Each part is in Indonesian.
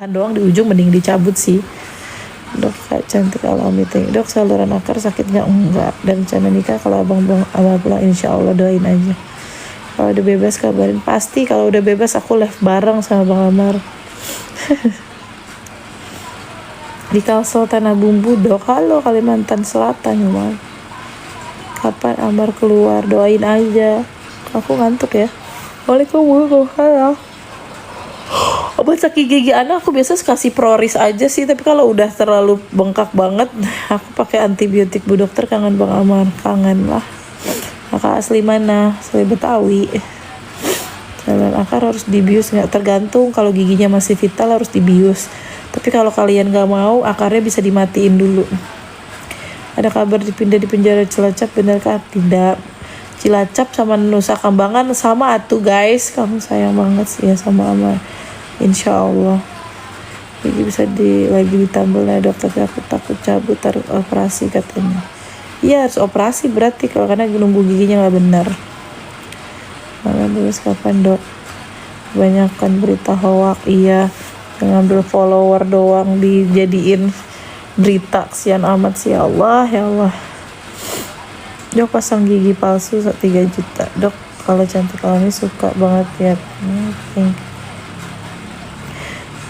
doang di ujung mending dicabut sih. Dok, Kak cantik kalau meeting. Dok, saluran akar sakit nggak? Enggak. Dan rencana nikah kalau abang pulang insya Allah doain aja. Kalau udah bebas kabarin. Pasti kalau udah bebas aku live bareng sama Bang Amar. Di Kalsel Tanah Bumbu. Dok, halo Kalimantan Selatan ya. Kapan Amar keluar? Doain aja. Aku ngantuk ya. Waalaikumsalam. Obat sakit gigi anak aku biasa kasih Proris aja sih, tapi kalau udah terlalu bengkak banget aku pakai antibiotik. Bu dokter kangen Bang Amar. Kangen lah. Kakak asli mana? Asli Betawi. Saluran akar harus dibius nggak? Tergantung, kalau giginya masih vital harus dibius, tapi kalau kalian nggak mau akarnya bisa dimatiin dulu. Ada kabar dipindah di penjara Cilacap, benarkah? Tidak. Cilacap sama Nusa Kambangan sama atuh guys. Kamu sayang banget sih ya sama Amar. Insya Allah gigi bisa lagi ditambal ya dok, tapi aku takut cabut harus operasi katanya. Iya harus operasi berarti kalau karena nunggu giginya nggak benar. Malah terus kapan dok? Kebanyakan berita hoak. Iya, ngambil follower doang dijadiin berita, kesian amat sih. Ya Allah ya Allah. Dok, pasang gigi palsu 3 juta. Dok, kalau cantik alami suka banget ya.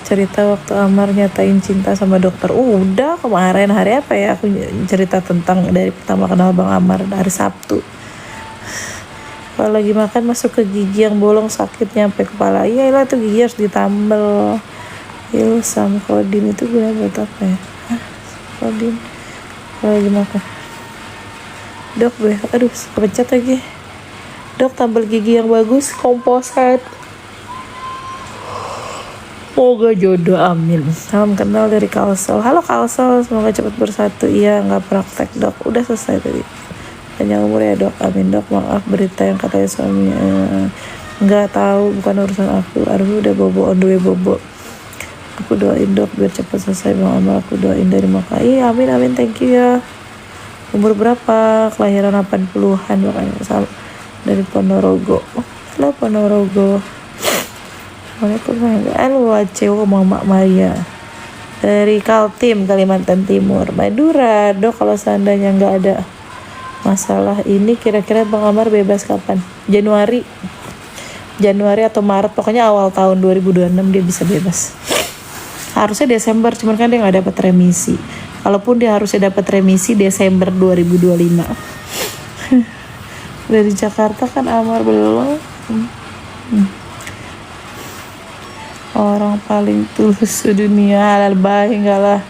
Cerita waktu Amar nyatain cinta sama dokter. Udah kemarin hari apa ya aku cerita tentang dari pertama kenal Bang Amar, hari Sabtu. Kalau lagi makan masuk ke gigi yang bolong sakit nyampe kepala. Iya lah tuh gigi harus ditambal. Ilsam Kodin itu guna buat apa ya? Kodin kalau lagi makan. Dok, aduh kepencet lagi. Dok, tambal gigi yang bagus, komposit. Semoga jodoh, amin. Salam kenal dari Kalsel. Halo Kalsel, semoga cepat bersatu. Iya, nggak praktek dok, udah selesai tadi. Panjang umur ya dok, amin dok. Maaf berita yang katanya suaminya nggak tahu, bukan urusan aku. Aduh udah bobo on the way bobo. Aku doain dok biar cepat selesai Bang Amar. Aku doain dari Makassar. Iya, amin amin, thank you ya. Umur berapa? Kelahiran 80-an makanya sama dari Ponorogo. Halo Ponorogo. Waalaikumsalam. Mama Maria dari Kaltim Kalimantan Timur. Madura. Dok, kalau seandainya nggak ada masalah ini kira-kira Bang Amar bebas kapan? Januari atau Maret, pokoknya awal tahun 2026 dia bisa bebas. Harusnya Desember, cuman kan dia nggak dapat remisi. Kalaupun dia harusnya dapat remisi Desember 2025. Dari Jakarta kan Amar belum. Orang paling tulus sedunia, halal baik, enggak lah.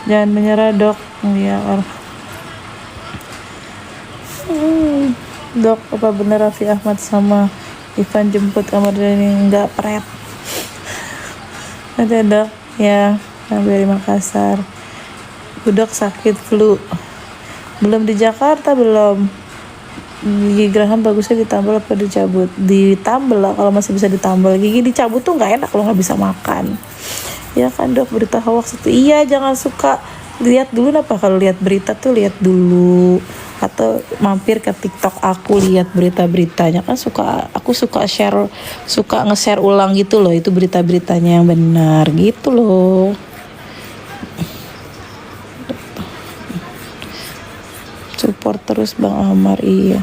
Jangan menyerah dok. Ya orang. Dok, apa benar Raffi Ahmad sama Ivan jemput Amar Dhani? Enggak, pret. Ada dok, ya, dari Makassar. Dok sakit flu. Belum di Jakarta belum. Gigi Graham bagusnya ditambal apa dicabut? Ditambal lah, kalau masih bisa ditambal. Gigi dicabut tuh nggak enak kalau nggak bisa makan. Ya kan dok, berita hoax itu. Iya, jangan suka lihat dulu apa, kalau lihat berita tuh lihat dulu, atau mampir ke TikTok aku lihat berita-beritanya kan. Aku suka nge-share ulang gitu loh, itu berita-beritanya yang benar gitu loh. Support terus Bang Amar. Iya,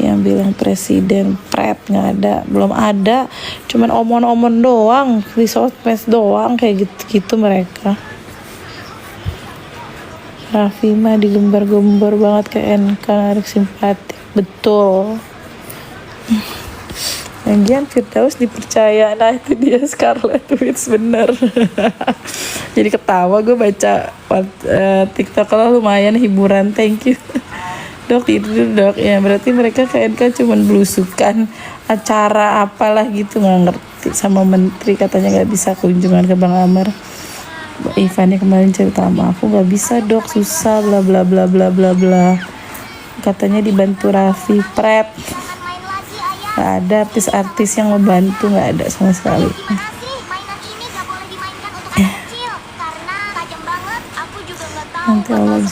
yang bilang presiden pret nggak ada, belum ada, cuman omon-omon doang di sosmed doang kayak gitu mereka. Raffi mah digembar-gembar banget ke NK, narik simpatik. Betul. Lagian Firdaus dipercaya. Nah itu dia Scarlet Witch bener. Jadi ketawa gue baca TikTok lo, lumayan hiburan, thank you. Dok itu dok ya, berarti mereka ke NK cuman belusukan acara apalah gitu, nggak ngerti. Sama menteri katanya nggak bisa kunjungan ke Bang Amar. Ivannya kemarin cerita sama aku, nggak bisa dok, susah bla bla bla bla bla bla, katanya dibantu Raffi. Pret, nggak ada artis-artis yang membantu, nggak ada sama sekali. Nanti Allah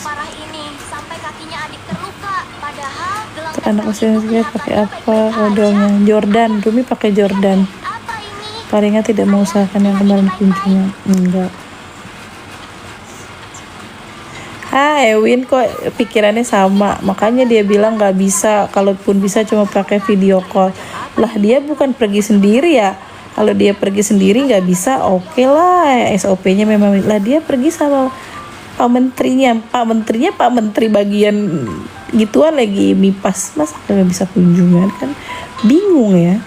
anak usia pakai apa kodongnya? Jordan, Rumi pakai Jordan. Palingnya tidak mengusahakan yang kemarin kunjungan. Enggak. Ewin kok pikirannya sama, makanya dia bilang nggak bisa, kalaupun bisa cuma pakai video call. Lah dia bukan pergi sendiri ya, kalau dia pergi sendiri nggak bisa, oke lah, SOP-nya memang lah dia pergi sama Pak Menteri bagian gituan lagi MIPAS, masa nggak bisa kunjungan, kan bingung ya,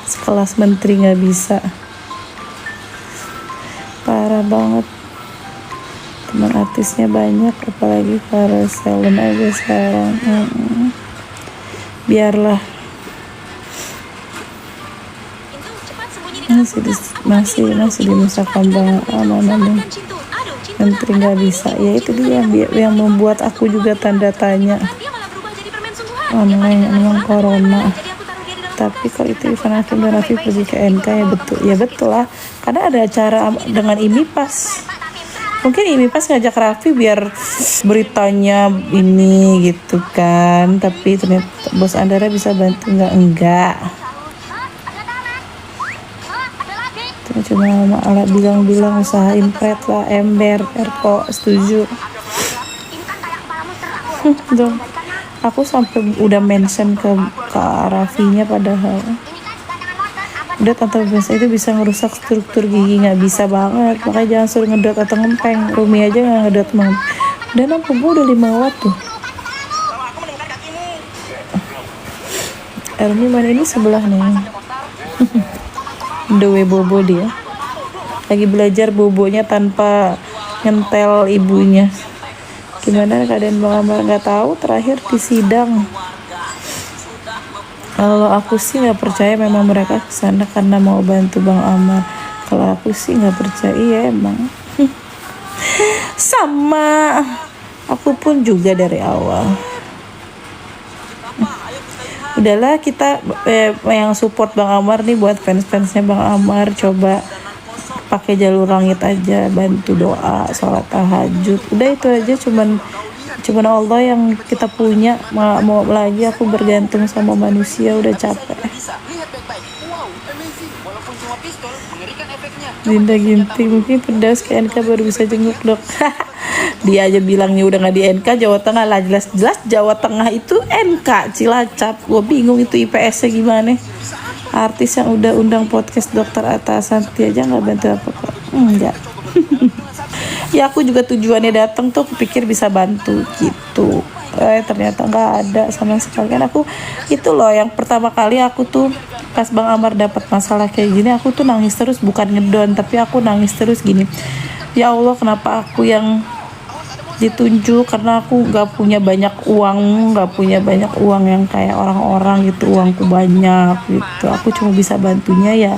sekelas menteri nggak bisa, parah banget. Teman artisnya banyak, apalagi para salon aja sekarang. Biarlah, masih di Nusa Kambangan aman. Menteri nggak bisa, ya itu dia yang membuat aku juga tanda tanya. Memang corona. Tapi kalau itu Irfan Hakim dan Raffi pergi ke NK, ya betul lah, karena ada acara dengan IMIPAS. Mungkin ini pas ngajak Raffi biar beritanya ini gitu kan, tapi ternyata bos Andara bisa bantu enggak. Cuma malah bilang usahain pret lah, ember, Erko setuju. Dong, aku sampai udah mention ke Raffinya, padahal udah tante Vanessa itu bisa ngerusak struktur gigi, nggak bisa banget, makanya jangan suruh ngedot atau ngempeng. Rumi aja nggak ngedot mang, dan aku udah 5 watt tuh. Rumi mana ini sebelah nih. Dewe bobo dia lagi belajar bobonya tanpa ngentel ibunya. Gimana keadaan Bang Amar? Nggak tahu, terakhir di sidang. Kalau aku sih nggak percaya memang mereka kesana karena mau bantu Bang Amar. Kalau aku sih nggak percaya, iya emang. Sama, aku pun juga dari awal. Udahlah kita yang support Bang Amar nih, buat fans-fansnya Bang Amar, coba pakai jalur langit aja, bantu doa, sholat tahajud. Udah itu aja, cuman Allah yang kita punya. Mau lagi aku bergantung sama manusia, udah capek. Dinda Ginting, mungkin pedas ke NK baru bisa jenguk dok. Dia aja bilangnya udah nggak di NK Jawa Tengah lah, jelas Jawa Tengah itu NK Cilacap. Gue bingung itu IPS-nya gimana. Artis yang udah undang podcast dokter atasan dia aja nggak bantu apa-apa. Enggak. Ya aku juga tujuannya datang tuh pikir bisa bantu gitu, ternyata nggak ada sama sekali. Kan aku itu loh yang pertama kali aku tuh pas Bang Amar dapat masalah kayak gini, aku tuh nangis terus, bukan ngedon tapi aku nangis terus gini, ya Allah kenapa aku yang ditunjuk, karena aku nggak punya banyak uang yang kayak orang-orang gitu, uangku banyak gitu, aku cuma bisa bantunya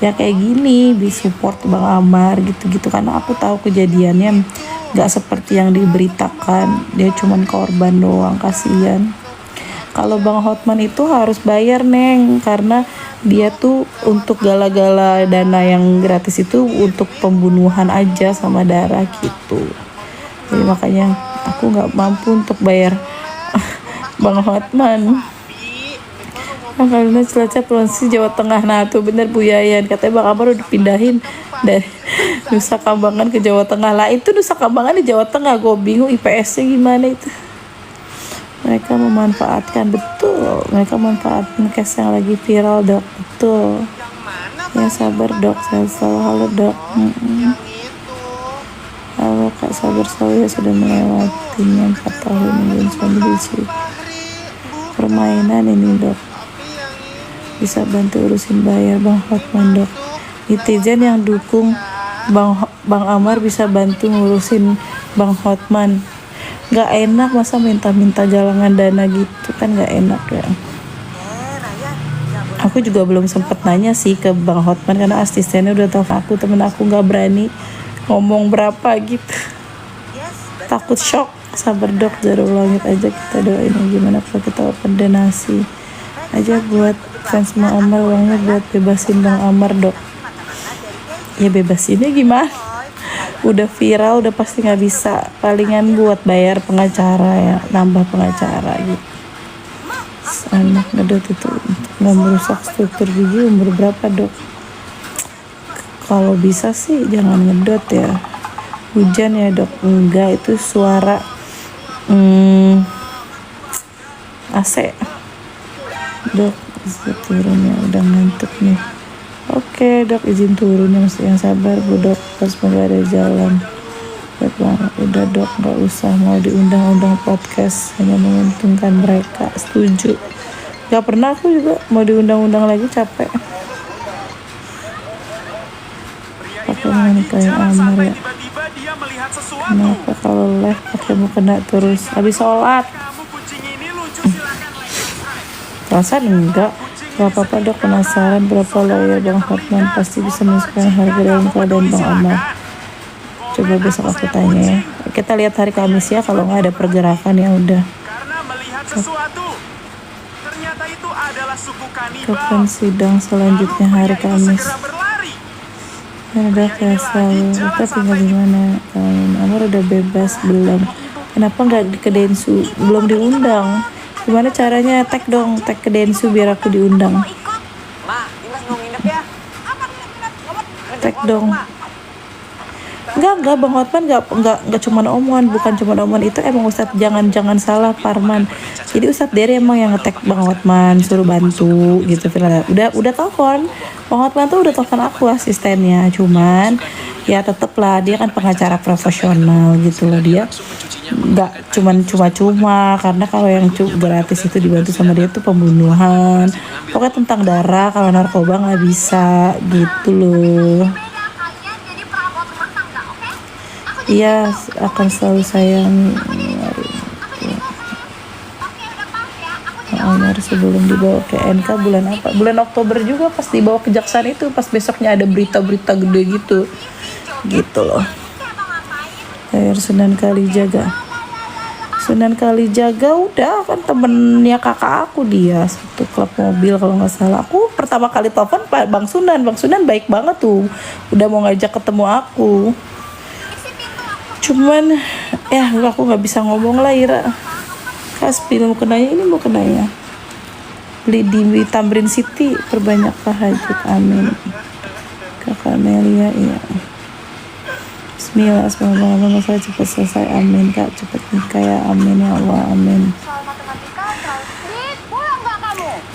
ya kayak gini, disupport Bang Amar gitu-gitu, karena aku tahu kejadiannya nggak seperti yang diberitakan, dia cuman korban doang, kasihan. Kalau Bang Hotman itu harus bayar Neng, karena dia tuh untuk gala-gala dana yang gratis itu untuk pembunuhan aja sama darah gitu, jadi makanya aku nggak mampu untuk bayar Bang Hotman. Karena Cilacap provinsi Jawa Tengah. Nah tuh bener Bu Yayan, katanya Bang Amar udah dipindahin dari Nusa Kambangan ke Jawa Tengah. Lah itu Nusa Kambangan di Jawa Tengah, gue bingung IPS-nya gimana itu. Mereka memanfaatkan, betul, mereka memanfaatkan case yang lagi viral dok, betul. Ya sabar dok, saya selalu halo dok. Halo Kak, sabar selalu ya, sudah melewatinya 4 tahun belum suami dici. Permainan ini dok, bisa bantu urusin bayar Bang Hotman dok. Netizen yang dukung Bang Amar bisa bantu ngurusin Bang Hotman. Gak enak masa minta-minta jalangan dana gitu kan, gak enak ya. Aku juga belum sempet nanya sih ke Bang Hotman karena asistennya udah tahu aku, temen aku gak berani ngomong berapa gitu, takut shock. Sabar dok, jarum langit aja kita doain. Gimana kalau kita open donasi aja buat fans Bang Amar, uangnya buat bebasin Bang Amar dok. Ya bebasinnya gimana, udah viral, udah pasti nggak bisa, palingan buat bayar pengacara ya, nambah pengacara gitu. Anak ngedot itu untuk nggak merusak struktur gigi. Umur berapa dok? kalau bisa sih jangan ngedot ya. Hujan ya dok, enggak, itu suara AC. Dok, izin turun ya, udah ngantuk nih. Oke dok, izin turun ya, mesti yang sabar bu dok, pas nggak ada jalan. Baik banget, udah dok, nggak usah mau diundang-undang podcast, hanya menguntungkan mereka. Setuju. Gak pernah aku juga mau diundang-undang lagi, capek. Pakai menikah yang Amar ya. Kenapa kalau live pakai mau kena terus habis sholat? Perasaan enggak. Gak apa-apa dok, penasaran berapa lawyer Bang Hotman, pasti bisa menyesuaikan harga dalam keadaan Bang Amar. Coba besok aku tanya ya. Kita lihat hari Kamis ya, kalau nggak ada pergerakan ya udah. Kapan sidang selanjutnya hari Kamis? Ada selalu. Kita tinggal di mana? Amar udah bebas belum? Kenapa nggak ke Densu? Belum diundang. Gimana caranya? Tag dong, tag ke Densu biar aku diundang. Tag dong. Enggak Bang Hotman, enggak cuma omongan, bukan cuma omongan, itu emang Ustadz, jangan salah Parman. Jadi Ustadz Dery emang yang ngetek Bang Hotman, suruh bantu gitu. Udah telepon Bang Hotman tuh, udah telepon aku asistennya, cuman ya tetep lah dia kan pengacara profesional gitu loh, dia nggak cuma karena kalau yang gratis itu dibantu sama dia tuh pembunuhan, pokoknya tentang darah, kalau narkoba nggak bisa gitu loh. Iya, akan selalu sayang Amar sebelum dibawa ke NK bulan apa? Bulan Oktober juga, pas dibawa kejaksaan itu, pas besoknya ada berita-berita gede gitu loh. Air Sunan Kalijaga udah kan temennya kakak aku, dia satu klub mobil kalau nggak salah. Aku pertama kali telepon Bang Sunan baik banget tuh, udah mau ngajak ketemu aku. Cuman ya aku nggak bisa ngomong lah, Ira. Kaspi mau kenanya, ini mau kenanya. Beli di Tamrin City, perbanyak hajat, amin. Kakak Melia, iya. Bismillah, semoga masalah cepat selesai, amin kak, cepat nikah ya, amin ya Allah, amin.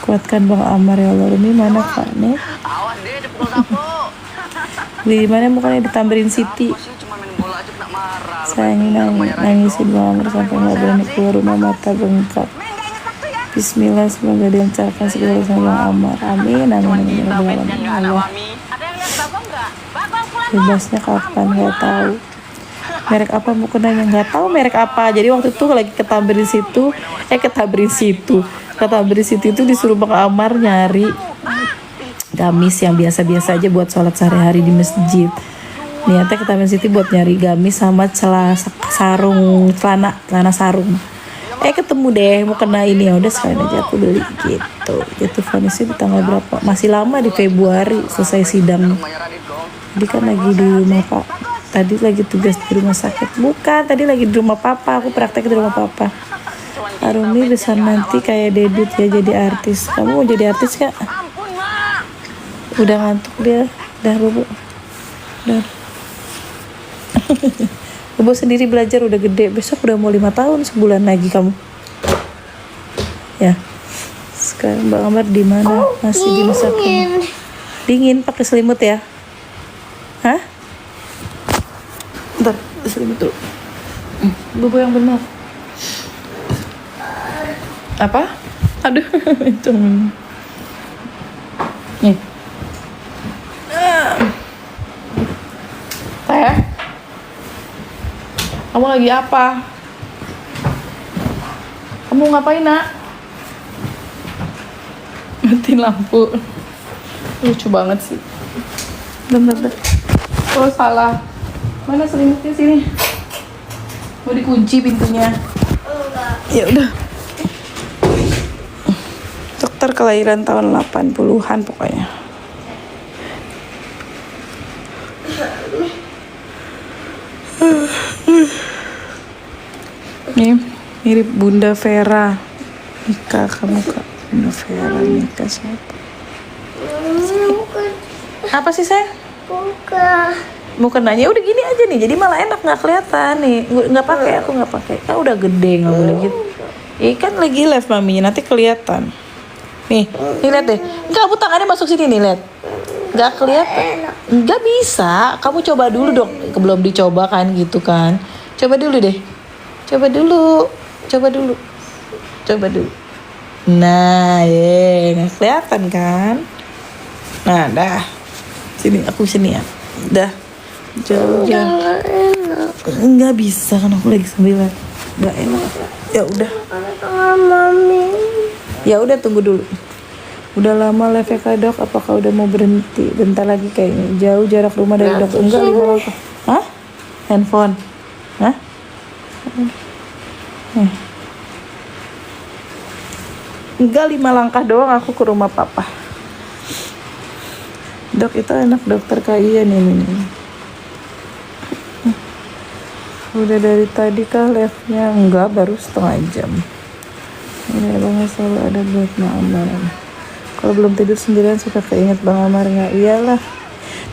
Kuatkan Bang Amar ya Allah. Ini mana kak nih? Beli mana, bukannya di Tamrin City. Sayang nangisin Bang Amar sampai nggak berani keluar rumah, mata bengkak. Bismillah, semoga dilancarkan segala sama Bang Amar, amin. Allah. Bebasnya kapan nggak tahu. Merek apa mau kenanya, nggak tahu merek apa. Jadi waktu itu lagi ke Tamrin City itu disuruh Bang Amar nyari gamis yang biasa-biasa aja buat sholat sehari-hari di masjid. Niatnya ke Tamrin City buat nyari gamis sama celana sarung. Ketemu deh, mau kena ini, ya udah sekalian aja aku beli gitu. Itu vonisnya di tanggal berapa? Masih lama, di Februari selesai sidang. Jadi kan lagi di rumah Pak. Tadi lagi tugas di rumah sakit. Bukan, tadi lagi di rumah Papa. Aku praktek di rumah Papa. Arumi besar nanti kayak Dedit ya, jadi artis. Kamu mau jadi artis kak? Udah ngantuk dia. Udah Bobo. Udah. Bobo sendiri belajar udah gede. Besok udah mau 5 tahun, sebulan lagi kamu. Ya. Sekarang Bang Amar di mana? Masih di Nusa Tenggara. Dingin, pakai selimut ya. Hah? Bentar, selimut dulu. Bobo yang benar. Apa? Aduh, itu. Nih. Teh. Kamu lagi apa? Kamu ngapain, Nak? Mati lampu. Lucu banget sih. Bentar. Oh, salah. Mana selimutnya, sini? Mau dikunci pintunya. Ya udah. Dokter kelahiran tahun 80-an pokoknya. Nih, mirip Bunda Vera. Nikah kamu kak. Bunda Vera nikah siapa? Apa sih, sayang? Mau kenanya udah gini aja nih, jadi malah enak, nggak kelihatan nih. Nggak pakai, aku nggak pakai, kan udah gede, nggak boleh gitu. Kan lagi live maminya, nanti kelihatan. Nih lihat deh, kamu tangannya masuk sini nih, lihat. Nggak kelihatan, nggak bisa. Kamu coba dulu dong, belum dicoba kan gitu kan. Coba dulu deh, coba dulu. Nah, nggak kelihatan kan? Nah, dah. Sini, aku sini ya. Dah. Jauh. Nggak bisa kan aku lagi sambil nggak enak. Ya udah. Ya udah, tunggu dulu. Udah lama live Kak Dok, apakah udah mau berhenti? Bentar lagi kayaknya. Jauh jarak rumah dari Dok. Enggak, 5 langkah. Hah? Handphone? Hah? Enggak, 5 langkah doang aku ke rumah papa. Dok, itu anak dokter KIA nih. Udah dari tadi kah live-nya? Enggak, baru setengah jam. Ini abangnya selalu ada buat Bang Amar. Kalau belum tidur sendirian suka keinget Bang Amar nggak? Iyalah.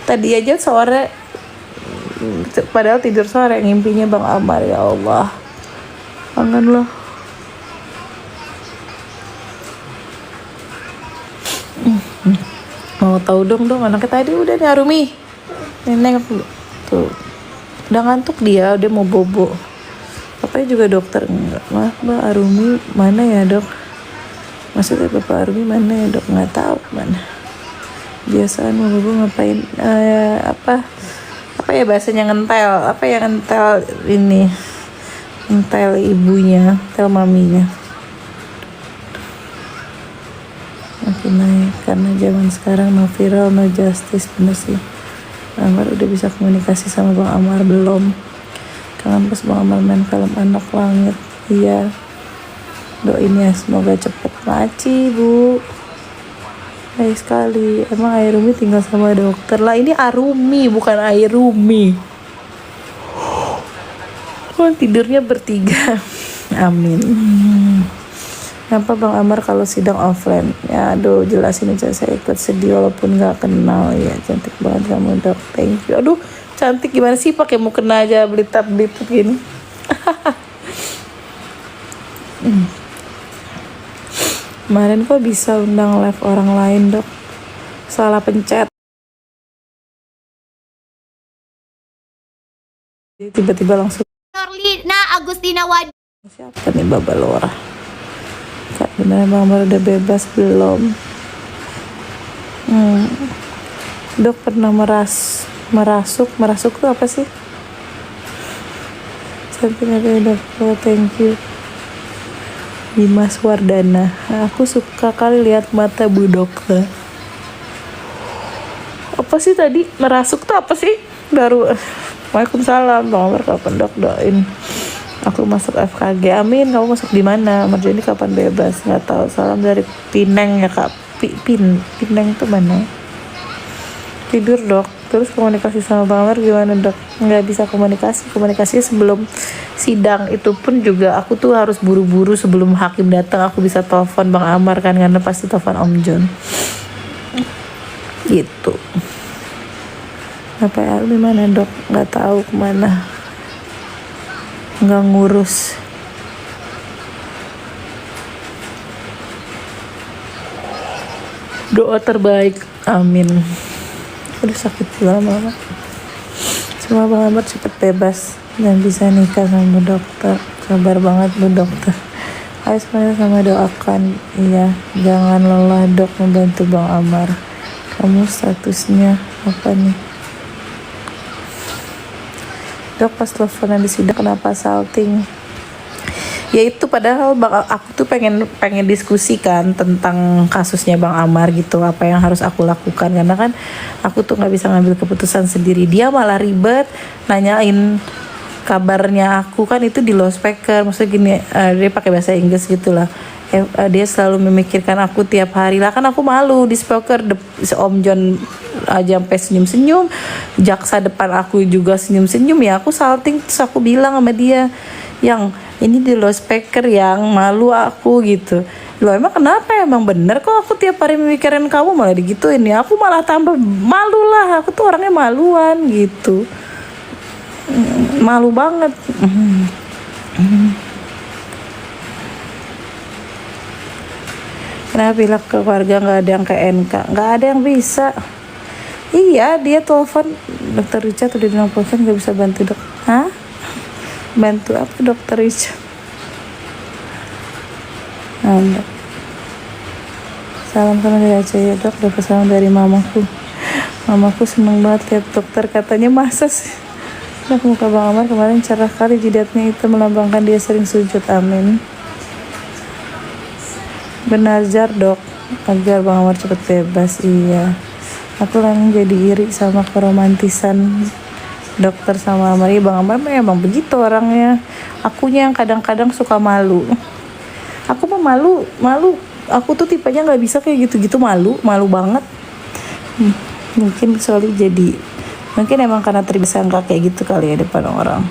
Tadi aja sore, padahal tidur sore ngimpinya Bang Amar, ya Allah. Kangen loh. Mau tahu dong anaknya tadi udah nih Arumi. Nenek tuh. Udah ngantuk dia mau bobo. Bapaknya juga dokter. Enggak, maaf Mbak, Arumi mana ya Dok? Maksudnya Bapak Arumi mana ya Dok? Nggak tahu mana. Biasaan mau bobo ngapain? Apa ya bahasanya, ngentel? Apa yang ngentel ini? Ngentel ibunya, ngentel maminya. Makin naik karena zaman sekarang no viral no justice. Bener sih. Amar udah bisa komunikasi sama Bang Amar belum? Kangen pas Bang Amar main film Anak Langit. Iya, doain ya semoga cepet. Maci Bu, baik sekali. Emang Airumi tinggal sama dokter lah? Ini Arumi bukan Airumi. Tidurnya bertiga. Amin. Kenapa Bang Amar kalau sidang offline? Ya aduh, jelasin aja, saya ikut sedih walaupun gak kenal. Ya cantik banget kamu Dok, thank you. Aduh cantik gimana sih pakai mau kena aja belitap gini. Kemarin kok bisa undang live orang lain Dok? Salah pencet. Tiba-tiba langsung. Norlina Agustina Wadi. Siapa nih Baba Lora? Kak, bener Bang Amar udah bebas belum? Dok pernah merasuk tuh apa sih? Cantik ada Dok, oh, thank you. Dimas Wardana, aku suka kali lihat mata Bu Dokter. Apa sih tadi merasuk tuh apa sih? Baru. Waalaikumsalam Bang Amar, kapan Dok doain aku masuk FKG? Amin. Kamu masuk di mana? Marjani kapan bebas? Nggak tahu. Salam dari Pineng ya Kak. Pineng tuh mana? Tidur Dok. Terus komunikasi sama Bang Amar gimana Dok? Nggak bisa komunikasinya sebelum sidang itu pun juga aku tuh harus buru-buru sebelum hakim datang. Aku bisa telepon Bang Amar kan, karena pasti telepon Om John gitu. Apa ya gimana Dok? Nggak tahu kemana, nggak ngurus. Doa terbaik, amin. Udah sakit juga lama-lama. Semoga Bang Amar cepet bebas dan bisa nikah sama Bu Dokter. Sabar banget Bu Dokter. Ayo semuanya sama doakan. Iya, jangan lelah Dok membantu Bang Amar. Kamu statusnya apa nih? Dok pas teleponan di sidang kenapa salting? Ya itu padahal aku tuh pengen diskusikan tentang kasusnya Bang Amar gitu, apa yang harus aku lakukan, karena kan aku tuh nggak bisa ngambil keputusan sendiri. Dia malah ribet nanyain kabarnya aku, kan itu di loudspeaker, maksudnya gini, dia pakai bahasa Inggris gitulah. Dia selalu memikirkan aku tiap hari lah, kan aku malu di speaker. Om John aja sampai senyum-senyum, jaksa depan aku juga senyum-senyum, ya aku salting. Terus aku bilang sama dia, yang ini di loudspeaker yang malu aku gitu. Loh emang kenapa, emang bener kok aku tiap hari mikirin kamu malah digituin ya. Aku malah tambah malu lah, aku tuh orangnya maluan gitu. Malu banget. Kenapa bilang ke keluarga nggak ada yang ke NK? Nggak ada yang bisa. Iya, dia telepon dokter Richard udah nelfon nggak bisa bantu dok. Hah? Bantu apa dokter Richard? Dok. Salam sama dari Aceh ya dok, dapat salam dari mamaku. Mamaku seneng banget lihat dokter, katanya masa sih. Dok, muka Bang Amar kemarin cerah kali, jidatnya itu melambangkan dia sering sujud, amin. Benar jar dok, agar Bang Amar cepet bebas. Iya, aku kan jadi iri sama keromantisan dokter sama Amar. Iya, Bang Amar memang begitu orangnya. Akunya yang kadang-kadang suka malu. Aku mah malu. Aku tuh tipenya nggak bisa kayak gitu-gitu, malu banget. Mungkin mungkin emang karena terbiasa nggak kayak gitu kali ya depan orang.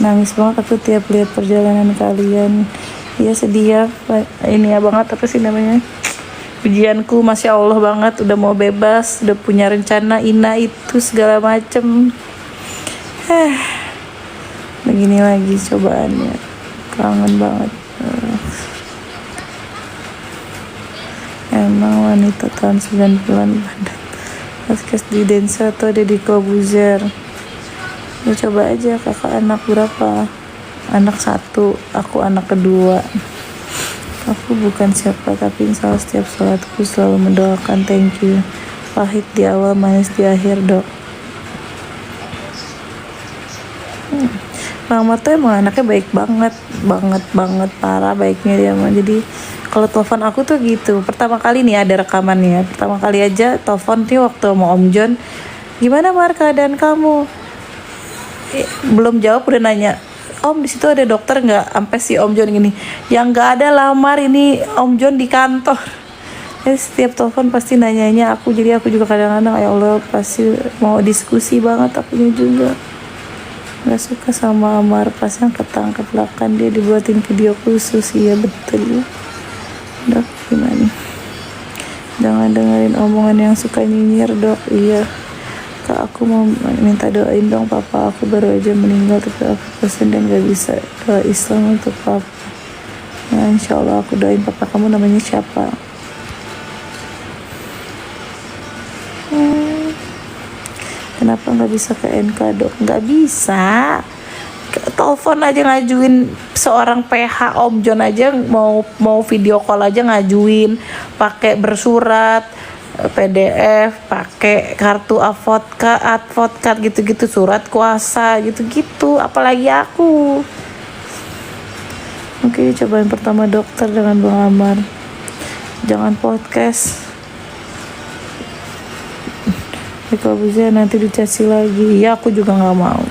Nangis banget aku tiap lihat perjalanan kalian. Iya sedih ya, ini ya banget, apa sih namanya, ujianku masya Allah banget, udah mau bebas, udah punya rencana ina itu segala macem. Begini lagi cobaannya, kangen banget. Emang wanita tahun 90-an padat podcast di Densa atau ada di Kobuzer. Ya coba aja. Kakak anak berapa? Anak 1, aku anak kedua. Aku bukan siapa, tapi insya Allah setiap sholatku selalu mendoakan thank you. Pahit di awal, manis di akhir dok. Bang Amar tuh emang anaknya baik banget, parah baiknya dia mah. Jadi kalau telepon aku tuh gitu, pertama kali nih ada rekamannya, pertama kali aja telepon nih waktu mau Om John, gimana Mar keadaan kamu? Belum jawab udah nanya, Om di situ ada dokter nggak? Sampai si Om John gini, yang nggak ada lamar, ini Om John di kantor. Jadi setiap telepon pasti nanyanya aku, jadi aku juga kadang-kadang ya Allah pasti mau diskusi banget akunya juga. Gak suka sama Amar pas yang ketangkep lakan dia dibuatin video khusus. Iya betul. Dok gimana? Jangan dengerin omongan yang suka nyinyir dok. Iya Kak, aku mau minta doain dong, papa aku baru aja meninggal tapi aku pesen dan gak bisa doa Islam untuk papa. Nah insya Allah aku doain papa kamu. Namanya siapa? Kenapa nggak bisa ke NK dok? Nggak bisa. Telepon aja ngajuin, seorang PH Om John aja mau video call aja ngajuin, pakai bersurat, PDF, pakai kartu advokat gitu-gitu, surat kuasa gitu-gitu. Apalagi aku. Oke, cobain pertama dokter dengan Bang Amar. Jangan podcast. Kalau bisa nanti dicaci lagi. Ya aku juga nggak mau.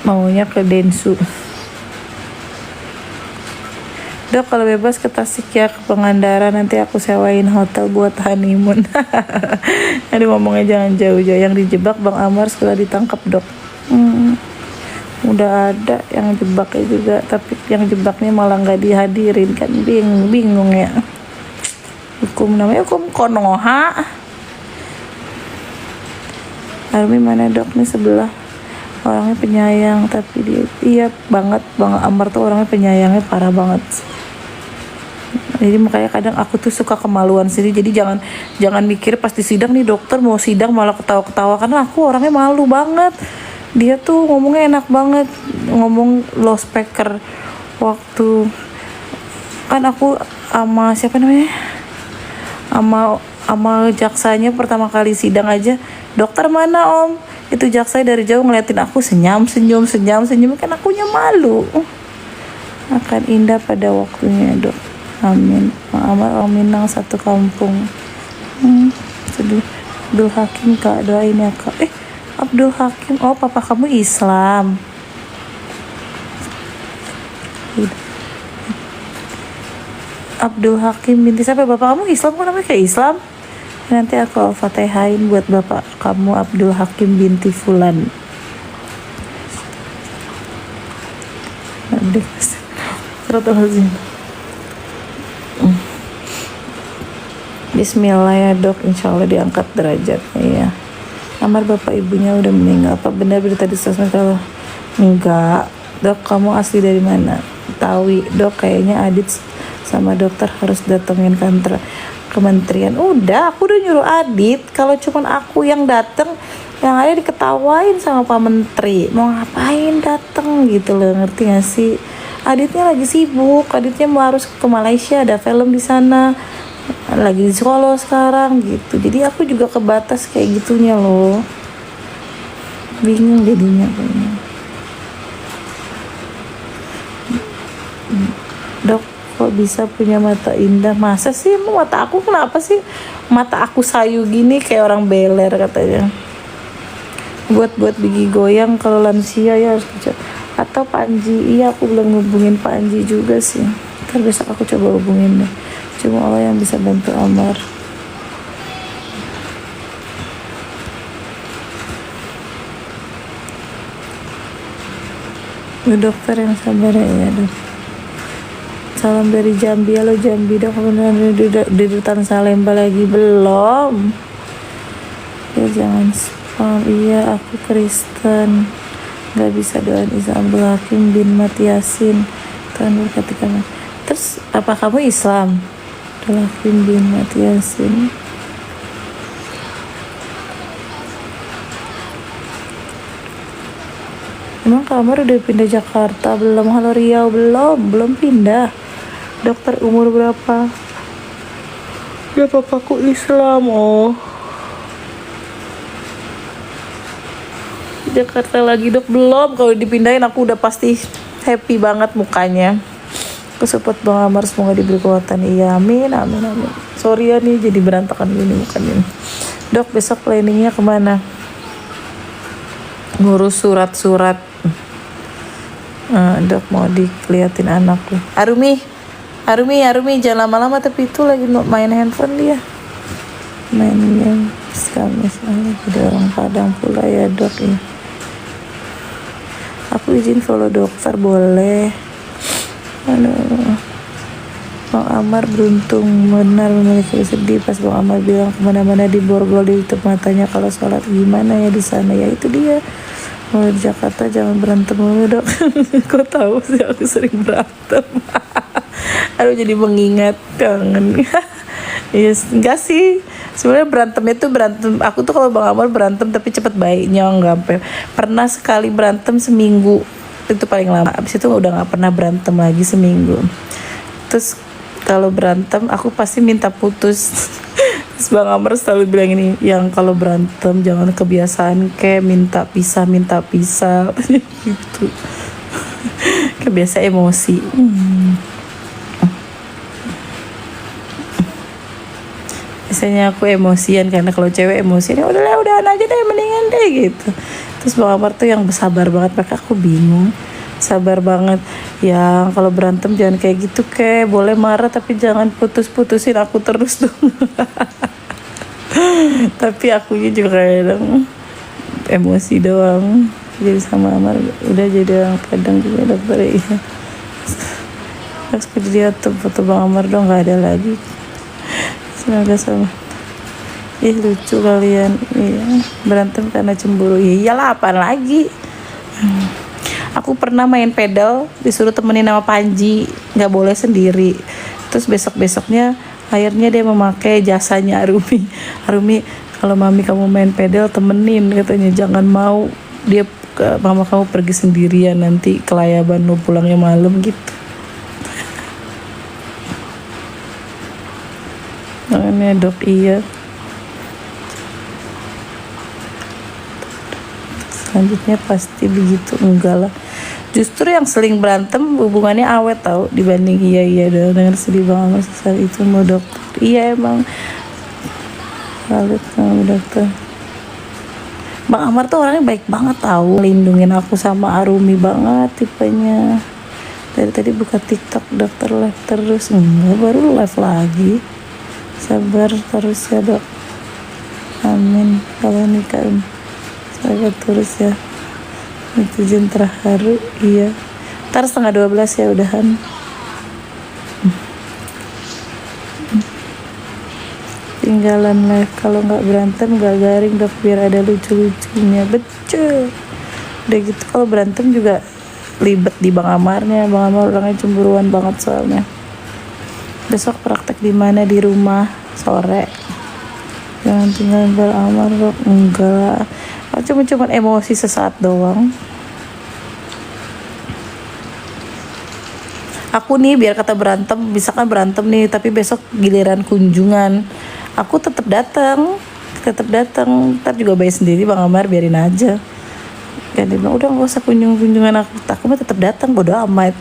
Maunya ke Densu. Dok kalau bebas ke Tasik ya, ke Pangandaran, nanti aku sewain hotel buat honeymoon. Aduh ngomongnya jangan jauh-jauh. Yang dijebak Bang Amar setelah ditangkap dok. Udah ada yang jebaknya juga, tapi yang jebaknya malah nggak dihadirin kan, bingung ya. Hukum namanya hukum Konoha. Army mana dok nih sebelah, orangnya penyayang tapi dia iya banget. Bang Amar tuh orangnya penyayangnya parah banget. Jadi makanya kadang aku tuh suka kemaluan sendiri. Jadi jangan mikir pas di sidang nih dokter mau sidang malah ketawa-ketawa, karena aku orangnya malu banget. Dia tuh ngomongnya enak banget, ngomong low speaker. Waktu kan aku sama siapa namanya, sama jaksanya pertama kali sidang aja, dokter mana om, itu jaksa dari jauh ngeliatin aku senyum kan akunya malu. Akan indah pada waktunya dok, amin. Amar Minang satu kampung. Sedih. Abdul Hakim kak, doain ya kak. Abdul Hakim, oh papa kamu Islam. Abdul Hakim binti siapa? Bapak kamu Islam, kok namanya kayak Islam? Nanti aku al-fatihain buat bapak kamu Abdul Hakim binti Fulan. Terus Bismillah ya dok, insya Allah diangkat derajatnya ya. Amar bapak ibunya udah meninggal. Apa benar berita di sosmed kalau enggak? Dok, kamu asli dari mana? Tawi. Dok, kayaknya Adit sama dokter harus datengin kantor kementerian. Udah, aku udah nyuruh Adit. Kalau cuman aku yang dateng, yang ada diketawain sama Pak Menteri. Mau ngapain dateng gitu loh, ngerti gak sih? Aditnya lagi sibuk. Aditnya mau harus ke Malaysia, ada film di sana. Lagi di Solo sekarang gitu. Jadi aku juga kebatas kayak gitunya loh. Bingung jadinya kayaknya. Dok, kok bisa punya mata indah? Masa sih? Emang mata aku kenapa sih? Mata aku sayu gini kayak orang beler katanya. Buat gigi goyang kalau lansia ya harus dicoba. Atau Panji. Iya, aku belum hubungin Panji juga sih. Ntar besok aku coba hubungin deh. Cuma Allah yang bisa bantu Amar. Bu dokter yang sabar ya dok. Salam dari Jambi. Halo Jambi dok, beneran di Rutan Salemba lagi belum? Ya jangan spam. Iya aku Kristen, nggak bisa doain Isa Abdul Hakim bin Matiasin tahun berketika. Terus apa kamu Islam? Abdul Hakim bin Matiasin. Emang kamar udah pindah Jakarta belum? Halo Riau, belum pindah. Dokter umur berapa? Ya papaku Islam. Oh, Jakarta lagi dok, belum. Kalau dipindahin aku udah pasti happy banget mukanya. Aku support Bang Amar, semoga diberi kekuatan. Iya, amin. Sorry ya nih jadi berantakan gini mukanya. Dok, besok planningnya kemana? Ngurus surat-surat. Dok, mau diliatin anakku. Arumi jangan lama-lama, tapi itu lagi main handphone dia. Main game. Kami jadi orang Padang pula ya dok ya. Aku izin follow dokter boleh? Aduh, Bang Amar beruntung benar memiliki sedih pas Bang Amar bilang kemana-mana di borgol ditutup matanya kalau sholat. Gimana ya di sana? Ya itu dia. Mau di Jakarta jangan berantem dulu dok. Kok tahu sih aku sering berantem. Aduh jadi mengingat kangen. Yes, enggak sih. Sebenarnya berantemnya tuh berantem. Aku tuh kalau Bang Amar berantem tapi cepet baiknya, enggak sampai. Pernah sekali berantem seminggu. Itu paling lama. Abis itu udah nggak pernah berantem lagi seminggu. Terus kalau berantem aku pasti minta putus. Terus Bang Amar selalu bilang ini, yang kalau berantem jangan kebiasaan kayak minta pisah gitu. Kebiasa emosi. Biasanya aku emosian karena kalau cewek emosian ya udahan aja deh, mendingan deh gitu. Terus Bang Amar tuh yang bersabar banget, maka aku bingung. Sabar banget. Yang kalau berantem jangan kayak gitu kayak boleh marah tapi jangan putusin aku terus dong. Tapi akunya juga kadang emosi doang. Jadi sama Amar udah jadi orang Padang juga dokter ya. Terus aku lihat tuh foto Bang Amar dong, nggak ada lagi. Semoga sama. Lucu kalian. Iya, berantem karena cemburu. Iyalah, apaan lagi. Aku pernah main pedal disuruh temenin sama Panji, nggak boleh sendiri. Terus besoknya akhirnya dia memakai jasanya Arumi, kalau mami kamu main pedal temenin katanya, jangan mau dia mama kamu pergi sendirian nanti kelayaban lo pulangnya malam gitu. Ini dok iya. Selanjutnya pasti begitu, enggak lah. Justru yang seling berantem hubungannya awet tau dibanding iya dengan sedih banget saat itu mau dokter. Iya emang salut sama dokter. Bang Amar tuh orangnya baik banget tau, lindungin aku sama Arumi banget tipenya. Dari tadi buka TikTok dokter live terus, enggak baru live lagi. Sabar terus ya dok, amin. Kalau nikah sabar terus ya, netizen terharu. Iya, ntar 11:30 ya udahan. ketinggalan live. Kalau nggak berantem nggak garing dok, biar ada lucu-lucunya. Betul. Udah gitu kalau berantem juga libet di Bang Amarnya. Bang Amar orangnya cemburuan banget soalnya. Besok praktek di mana? Di rumah sore. Jangan tinggal Bang Amar dok. Enggak, cuma emosi sesaat doang. Aku nih biar kata berantem, misalkan berantem nih, tapi besok giliran kunjungan, aku tetap datang. Ntar juga bayar sendiri Bang Amar, biarin aja. Dan dia bilang udah nggak usah kunjungan aku mah tetap datang, bodo amat.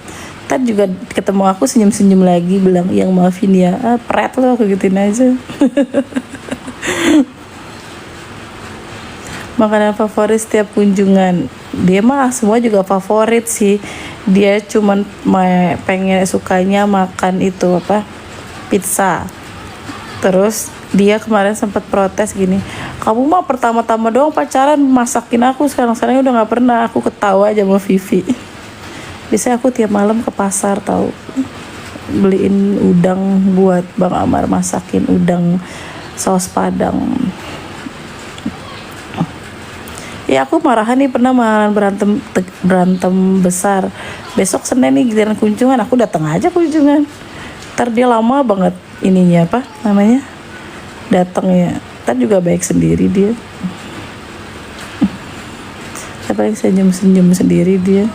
Ntar juga ketemu aku senyum lagi, bilang yang maafin ya, pret lo, aku gituin aja. Makanan favorit setiap kunjungan, dia mah semua juga favorit sih. Dia cuman pengen sukanya makan itu apa, pizza. Terus dia kemarin sempat protes gini, kamu mah pertama-tama doang pacaran masakin aku, sekarang udah nggak pernah. Aku ketawa aja sama Vivi. Biasanya aku tiap malam ke pasar tahu, beliin udang buat Bang Amar, masakin udang saus Padang. Ya aku marahan nih, pernah berantem besar. Besok Senin nih giliran kunjungan, aku datang aja kunjungan. Ntar dia lama banget ininya apa namanya, datangnya. Ntar juga baik sendiri dia. Paling senyum sendiri dia.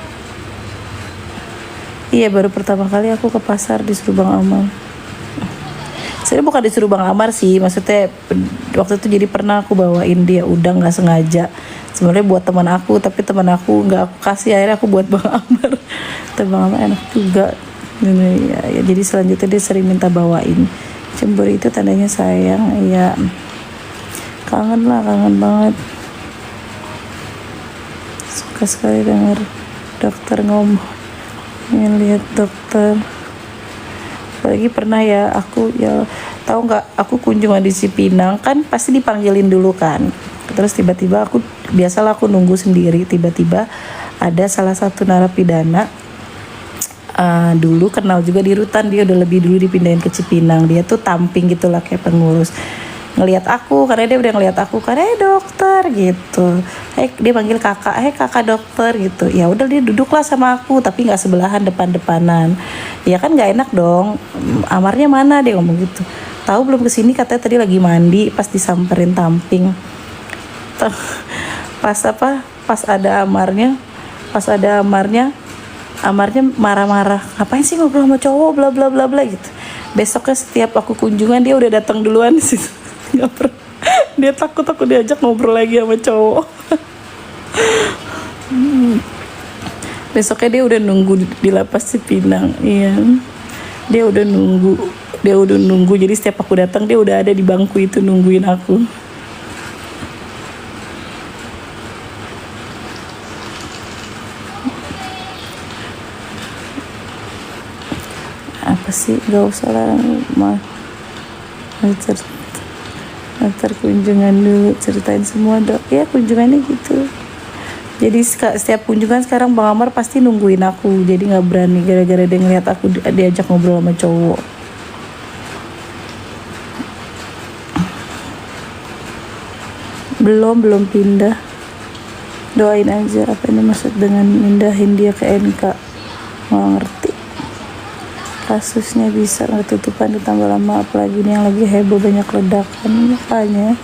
Iya, baru pertama kali aku ke pasar disuruh Bang Amar. Sebenarnya bukan disuruh Bang Amar sih, maksudnya waktu itu jadi pernah aku bawain dia udang nggak sengaja. Sebenarnya buat teman aku, tapi teman aku nggak aku kasih, akhirnya aku buat Bang Amar. Tapi Bang Amar enak juga. Ya, jadi selanjutnya dia sering minta bawain. Cemburu itu tandanya sayang. Ya kangen banget. Suka sekali dengar dokter ngomong, ingin lihat dokter. Apalagi pernah ya aku, ya tahu nggak, aku kunjungan di Cipinang kan pasti dipanggilin dulu kan. Terus tiba-tiba biasalah aku nunggu sendiri, tiba-tiba ada salah satu narapidana dulu kenal juga di Rutan, dia udah lebih dulu dipindahin ke Cipinang. Dia tuh tamping gitulah kayak pengurus, ngelihat aku karena dia udah ngelihat aku kan, dokter gitu. Dia panggil kakak, kakak dokter gitu. Ya udah dia duduklah sama aku, tapi nggak sebelahan, depan-depanan. Ya kan nggak enak dong. Amarnya mana, dia ngomong gitu. Tahu belum kesini, katanya tadi lagi mandi, pas disamperin tamping. Pas ada amarnya marah-marah, ngapain sih ngobrol sama cowok, bla bla bla bla gitu. Besoknya setiap aku kunjungan dia udah datang duluan sih. Nggak pernah. Dia takut aku diajak ngobrol lagi sama cowok. Besoknya dia udah nunggu di lapas Cipinang. Iya, dia udah nunggu. Jadi setiap aku datang dia udah ada di bangku itu nungguin aku. Apa sih, nggak usah lah mah. Ntar kunjungan dulu, ceritain semua dok. Ya kunjungannya gitu. Jadi setiap kunjungan sekarang Bang Amar pasti nungguin aku. Jadi nggak berani gara-gara dia ngeliat aku diajak ngobrol sama cowok. Belum pindah. Doain aja, apa ini maksud dengan mindahin dia ke NK. Nggak ngerti. Kasusnya bisa nggak tutupan ditambah lama, apalagi ini yang lagi heboh banyak ledakan makanya.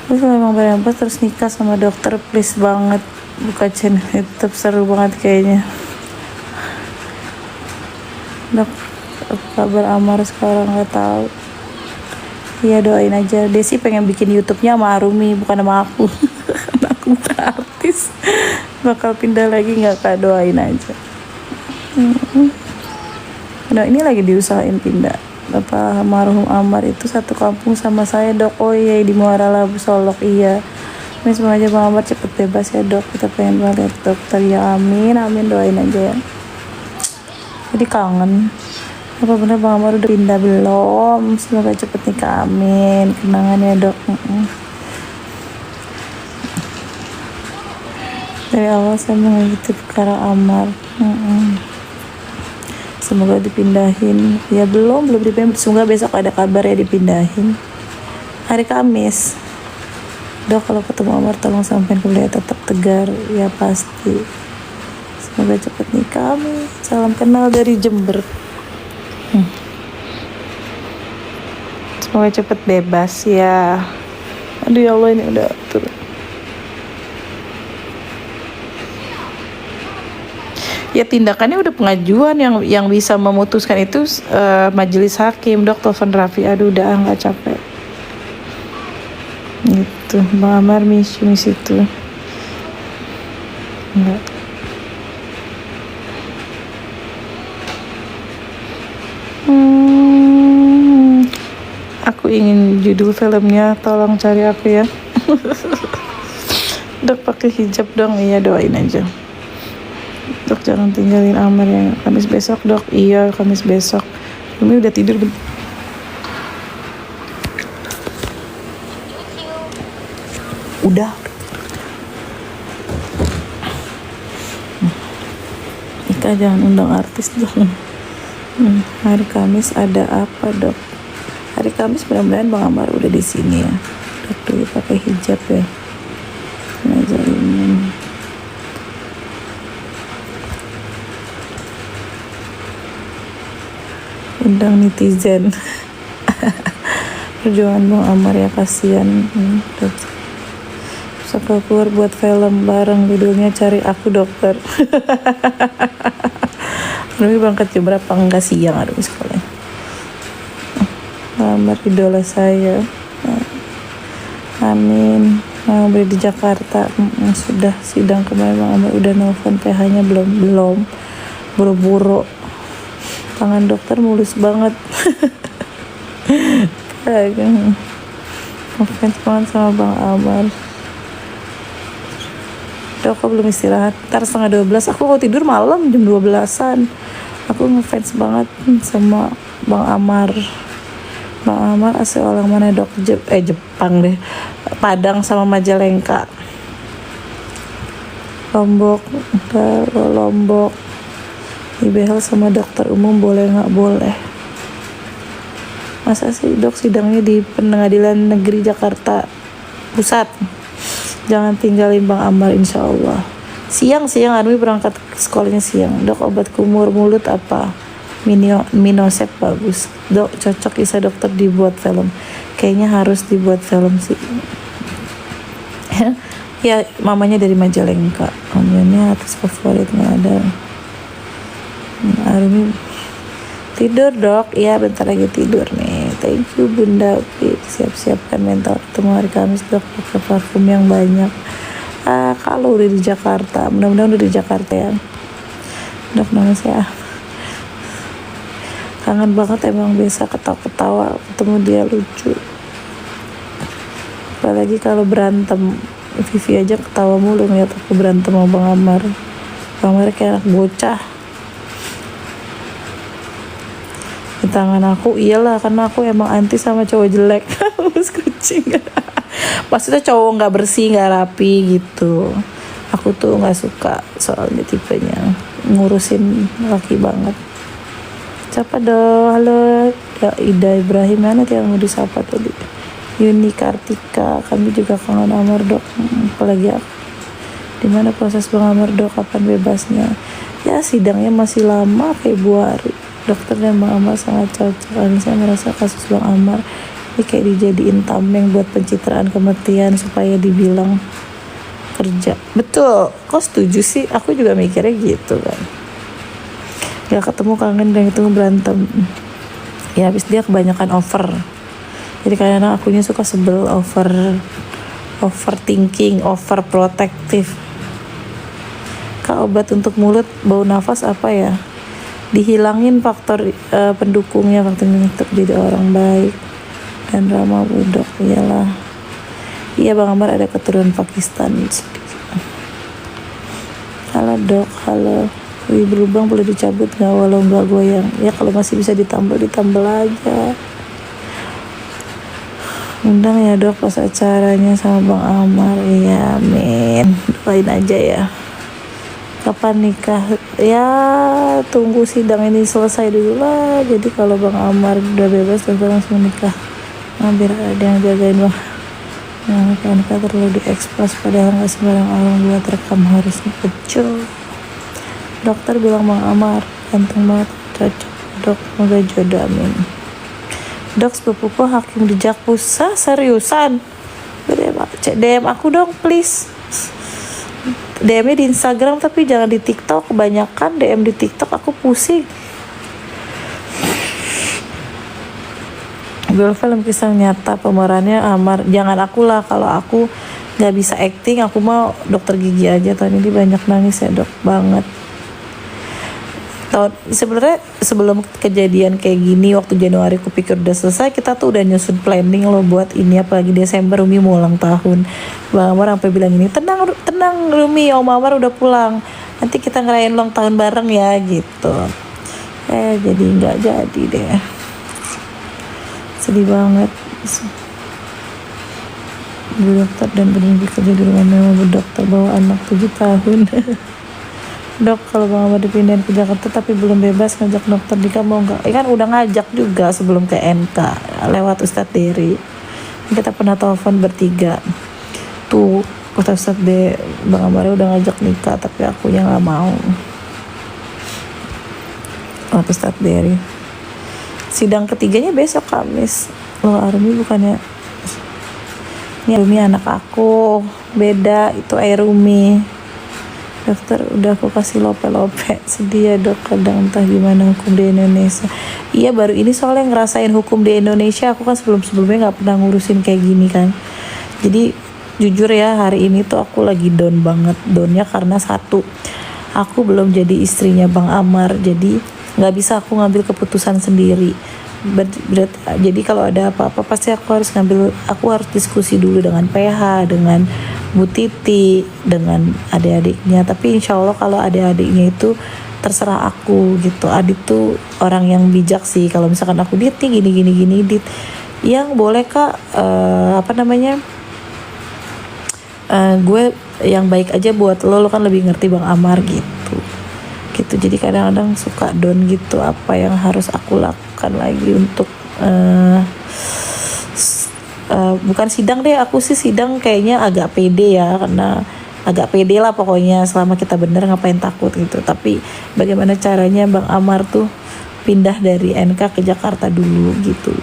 Terus memang benar terus nikah sama dokter, please banget buka channel YouTube, seru banget kayaknya. Dok, apa kabar Amar sekarang, nggak tahu. Iya doain aja. Desi pengen bikin YouTube-nya sama Arumi, bukan sama aku. Karena aku bukan artis. Bakal pindah lagi nggak kak, doain aja. Nah ini lagi diusahain pindah. Bapak almarhum Amar itu satu kampung sama saya dok. Oh iya, di Muara Labu Solok. Iya, ini semuanya Bang Amar cepet bebas ya dok, kita pengen banget dokter. Ya amin, doain aja ya. Jadi kangen. Apa bener Bang Amar udah pindah belum? Semoga cepet nikah, amin. Kenangan ya dok. Dari awal saya mengikuti perkara Amar. Semoga dipindahin. Ya belum dipindahin. Semoga besok ada kabar ya dipindahin. Hari Kamis. Dok, kalau ketemu Amar tolong sampein ke beliau tetap tegar. Ya pasti. Semoga cepat nikah. Amin. Salam kenal dari Jember. Semoga cepat bebas ya. Aduh ya Allah, ini udah turun. Ya tindakannya udah pengajuan, yang bisa memutuskan itu majelis hakim. Dok, telepon Raffi. Aduh udah nggak capek. Gitu, Bang Amar miss itu. Enggak. Aku ingin judul filmnya, tolong cari aku ya. Dok pakai hijab dong, iya doain aja. Dok jangan tinggalin Amar ya, Kamis besok dok. Iya Kamis besok. Ini udah tidur. Udah. Ika jangan undang artis dong. Hari Kamis ada apa dok? Hari Kamis mudah-mudahan Bang Amar udah di sini ya. Dok dulu pakai hijab ya. Ngajarin. Undang netizen. Perjuangan Bang Amar ya, kasihan. Suka keluar buat film bareng, judulnya Cari Aku Dokter. Tapi berangkat jam berapa? Enggak, siang aduh sekolah. Bang Amar idola saya. Amin. Mau beli di Jakarta. Sudah sidang kemarin Bang Amar udah nelfon PH-nya belum. Buru-buru. Tangan dokter mulus banget. Ngefans banget sama Bang Amar. Dok, aku belum istirahat. Ntar 11:30. Aku kalau tidur malam jam 12-an. Aku ngefans banget sama Bang Amar. Bang Amar asli orang mana dok? Jepang deh. Padang sama Majalengka. Lombok. IBL sama dokter umum boleh nggak boleh? Masa sih dok sidangnya di Pengadilan Negeri Jakarta Pusat? Jangan tinggalin Bang Amar insya Allah. Siang Armi berangkat ke sekolahnya siang. Dok, obat kumur mulut apa? Minosep bagus. Dok, cocok Isa dokter dibuat film. Kayaknya harus dibuat film sih. Ya mamanya dari Majalengka. Omnya artis favoritnya ada. Armi tidur dok. Iya bentar lagi tidur nih. Thank you Bunda Upi. Siap-siapkan mental ketemu hari Kamis dok. Pakai parfum yang banyak. Kalau udah di Jakarta, mudah-mudahan udah di Jakarta ya dok. Nama saya kangen banget emang, biasa ketawa-ketawa ketemu dia lucu. Apalagi kalau berantem, Vivi aja ketawa mulu ngeliat aku berantem sama Bang Amar. Bang Amar kayak anak bocah di tangan aku. Iyalah karena aku emang anti sama cowok jelek. Mas kucing. Maksudnya cowok nggak bersih, nggak rapi gitu. Aku tuh nggak suka soalnya tipenya ngurusin laki banget. Siapa dong? Halo ya, Ida Ibrahim mana yang mau disapa tadi? Yuni Kartika, kami juga kangen Amar dok. Apalagi aku. Dimana proses Bang Amar dok? Kapan bebasnya? Ya sidangnya masih lama, Februari. Dokter dan Bang Amar sangat cocok. Saya merasa kasus Bang Amar ini kayak dijadiin tameng buat pencitraan kematian supaya dibilang kerja. Betul, kok setuju sih? Aku juga mikirnya gitu kan. Gak ketemu kangen dan ketemu berantem. Ya habis dia kebanyakan over. Jadi kadang-kadang akunya suka sebel, overthinking, overprotective. Kak, obat untuk mulut bau nafas apa ya? Dihilangin faktor pendukungnya, faktor untuk jadi orang baik dan ramah budok. Iyalah. Iya Bang Amar ada keturunan Pakistan. Halo dok, halo. Wih berlubang boleh dicabut nggak walau nggak goyang? Ya kalau masih bisa ditambal aja. Undang ya dok pas acaranya sama Bang Amar. Iya amin. Doain aja ya. kapan nikah ya, tunggu sidang ini selesai dulu lah. Jadi kalau Bang Amar udah bebas tentu langsung nikah. Biar ada yang jagain Bang. Nah, kan terlalu diekspos padahal nggak sembarang orang buat rekam, harusnya kecil. Dokter bilang Bang Amar ganteng banget, cocok dok, semoga jodoh, amin. Dok, sepupuku hakim di Jakpusa, seriusan? DM aku dong please. DM-nya di Instagram tapi jangan di TikTok, kebanyakan DM di TikTok aku pusing. Film kisah nyata, pemerannya Amar. Jangan aku lah, kalau aku nggak bisa acting, aku mau dokter gigi aja. Tahun ini banyak nangis ya dok, banget. Sebenarnya sebelum kejadian kayak gini, waktu Januari aku pikir udah selesai, kita tuh udah nyusun planning loh buat ini, apalagi Desember Rumi mau ulang tahun. Bang Amar sampai bilang ini, tenang Rumi, Om Amar udah pulang, nanti kita ngerayain ulang tahun bareng ya gitu. Jadi nggak jadi deh, sedih banget. Bu dokter dan bermimpi kerja di rumah mewah, bu dokter bawa anak 7 tahun. Dok, kalau Bang Amar dipindahin ke Jakarta tapi belum bebas, ngajak dokter Dika mau nggak? Kan udah ngajak juga sebelum ke NK lewat Ustadz Dery. Kita pernah telepon bertiga. Tuh Ustadz Bang Amar udah ngajak nikah tapi aku yang nggak mau. Lewat Ustadz Dery. Sidang ketiganya besok Kamis. Loh Arumi bukannya? Ini Arumi anak aku, beda, itu Airumi. Dokter udah aku kasih lope-lope, sedih ya dok, kadang entah gimana hukum di Indonesia. Iya, baru ini soalnya ngerasain hukum di Indonesia, aku kan sebelumnya nggak pernah ngurusin kayak gini kan. Jadi jujur ya, hari ini tuh aku lagi down banget. Downnya karena satu, aku belum jadi istrinya Bang Amar, jadi nggak bisa aku ngambil keputusan sendiri. Jadi kalau ada apa-apa pasti aku harus diskusi dulu dengan PH, dengan Bu Titi, dengan adik-adiknya. Tapi insya Allah kalau adik-adiknya itu terserah aku gitu. Adik tuh orang yang bijak sih. Kalau misalkan aku Dit nih gini Dit, yang boleh kak gue yang baik aja buat lo kan lebih ngerti Bang Amar gitu. Jadi kadang-kadang suka down gitu, apa yang harus aku lakukan lagi untuk bukan sidang deh, aku sih sidang kayaknya agak pede ya, karena agak pede lah pokoknya, selama kita bener ngapain takut gitu. Tapi bagaimana caranya Bang Amar tuh pindah dari NK ke Jakarta dulu gitu.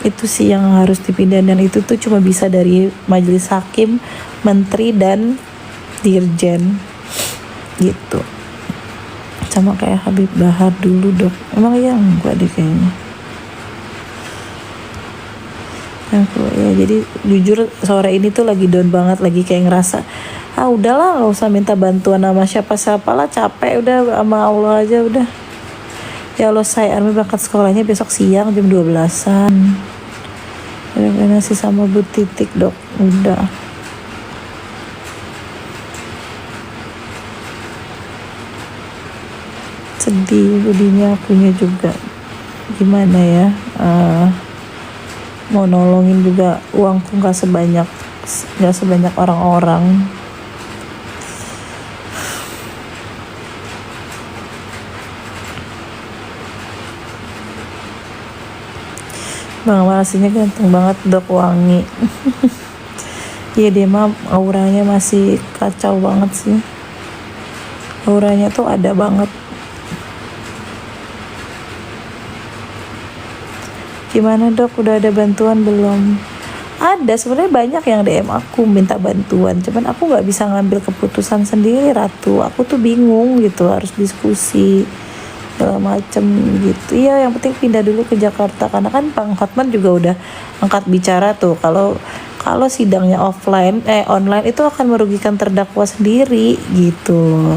Itu sih yang harus dipindah, dan itu tuh cuma bisa dari majelis hakim, menteri, dan dirjen gitu. Sama kayak Habib Bahar dulu dok. Emang iya enggak deh kayaknya. Ya, jadi jujur sore ini tuh lagi down banget, lagi kayak ngerasa udahlah gak usah minta bantuan sama siapa-siapa lah, capek udah sama Allah aja udah. Ya Allah, saya Army berangkat sekolahnya besok siang jam 12-an. Karena sih sama Bu Titik dok, udah. Sedih jadinya akunya juga, gimana ya, mau nolongin juga uangku nggak sebanyak orang-orang. Bang Amar aslinya ganteng banget dok, wangi. Iya dia mah auranya masih kacau banget sih, auranya tuh ada banget. Gimana dok, udah ada bantuan belum? Ada, sebenarnya banyak yang DM aku minta bantuan, cuman aku nggak bisa ngambil keputusan sendiri Ratu. Aku tuh bingung gitu, harus diskusi segala macem gitu. Iya, yang penting pindah dulu ke Jakarta, karena kan Bang Hotman juga udah angkat bicara tuh, kalau sidangnya online itu akan merugikan terdakwa sendiri gitu.